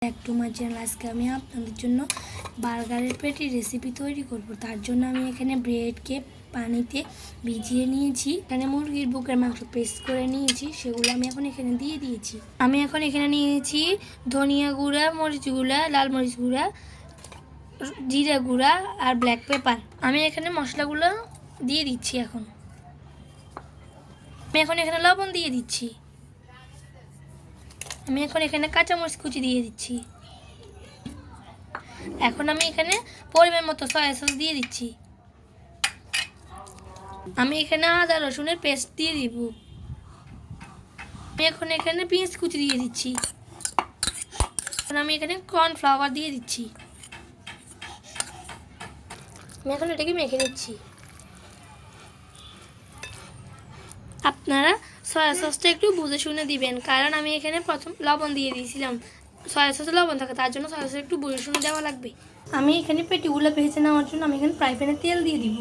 Back to my channel. আজকে আমি আপনাদের জন্য বার্গারের পেটি রেসিপি তৈরি করব। তার জন্য আমি এখানে ব্রেডকে পানিতে ভিজিয়ে নিয়েছি। এখানে মুরগির বুকের মাংস পেস্ট করে নিয়েছি, সেগুলো আমি এখন এখানে দিয়ে দিয়েছি। আমি এখন এখানে নিয়েছি ধনিয়া গুঁড়া, মরিচ গুঁড়া, লাল মরিচ গুঁড়া, জিরা গুঁড়া আর ব্ল্যাক পেপার। আমি এখানে মশলাগুলো দিয়ে দিচ্ছি। আমি এখানে লবণ দিয়ে দিচ্ছি। আমি এখন এখানে কাঁচামরিচ কুচি দিয়ে দিচ্ছি। এখন আমি এখানে পরিমাণ মতো সয়া সস দিয়ে দিচ্ছি। আমি এখানে আদা রসুনের পেস্ট দিয়ে দিব। আমি এখন এখানে পেঁয়াজ কুচি দিয়ে দিচ্ছি। এখন আমি এখানে কর্নফ্লাওয়ার দিয়ে দিচ্ছি। আমি এখন এটাকে মেখে নিচ্ছি। আপনারা সয়া সসটা একটু বুঝে শুনে দিবেন, কারণ আমি এখানে প্রথম লবণ দিয়ে দিয়েছিলাম। সয়া সসে লবণ থাকে, তার জন্য সয়া সস একটু বুঝে শুনে দেওয়া লাগবে। আমি এখানে পেটিগুলো ভেজে নেওয়ার জন্য আমি এখানে ফ্রাই প্যানে তেল দিয়ে দিব।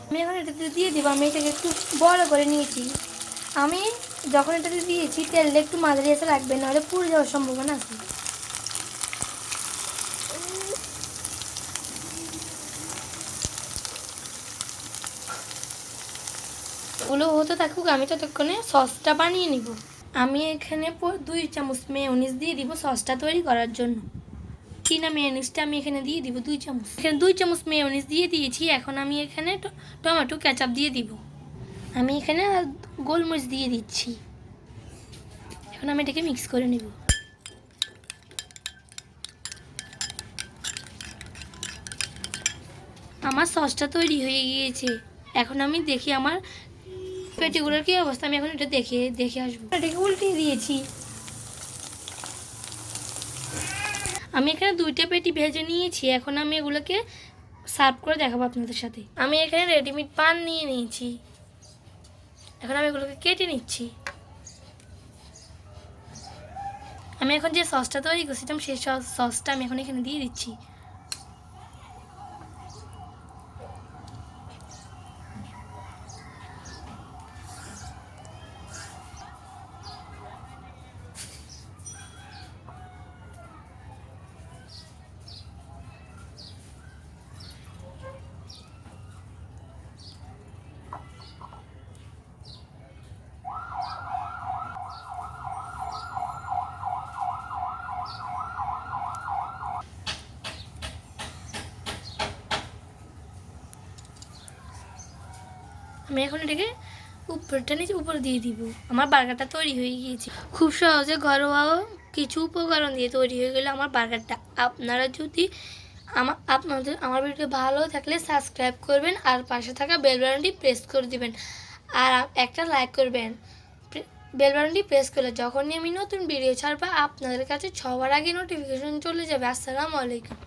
আমি এখন এটাতে দিয়ে দিব। আমি এটাকে একটু বড় করে নিয়েছি। আমি যখন এটাতে দিয়েছি তেলটা একটু মাঝারি এসে রাখবেন, নাহলে পুড়ে যাওয়ার সম্ভাবনা আছে। ওগুলো হতে থাকুক, আমি ততক্ষণে সসটা বানিয়ে নিব। আমি এখানে 2 চামচ মেয়োনিজ দিয়ে দিব সসটা তৈরি করার জন্য। চীনা মেয়োনিজটা আমি এখানে দিয়ে দিব 2 চামচ। এখানে 2 চামচ মেয়োনিজ দিয়ে দিয়েছি। এখন আমি এখানে টমেটো কেচাপ দিয়ে দিব। আমি এখানে গোলমরিচ দিয়ে দিচ্ছি। এখন আমি এটাকে মিক্স করে নেব। আমার সসটা তৈরি হয়ে গিয়েছে। এখন আমি দেখি আমার পেটিগুলোর কি অবস্থা। আমি এখন এটা দেখে আসবো। এটাকে উল্টিয়ে দিয়েছি। আমি এখানে 2টা পেটি ভেজে নিয়েছি। এখন আমি এগুলোকে সার্ভ করে দেখাবো আপনাদের সাথে। আমি এখানে রেডিমেড পান নিয়ে নিয়েছি। এখন আমি এগুলোকে কেটে নিচ্ছি। আমি এখন যে সসটা তৈরি করছিলাম সেই সসটা আমি এখন এখানে দিয়ে দিচ্ছি। আমি এখন এটাকে উপরে দিয়ে দিব। আমার বার্গারটা তৈরি হয়ে গিয়েছে। খুব সহজে ঘরোয়া কিছু উপকরণ দিয়ে তৈরি হয়ে গেলে আমার বার্গারটা। আপনারা যদি আমার ভিডিও ভালো থাকলে সাবস্ক্রাইব করবেন, আর পাশে থাকা বেল বাটনটি প্রেস করে দিবেন, আর একটা লাইক করবেন। বেল বাটনটি প্রেস করলে যখনই আমি নতুন ভিডিও ছাড়বো আপনাদের কাছে সবার আগে নোটিফিকেশন চলে যাবে। আসসালামু আলাইকুম।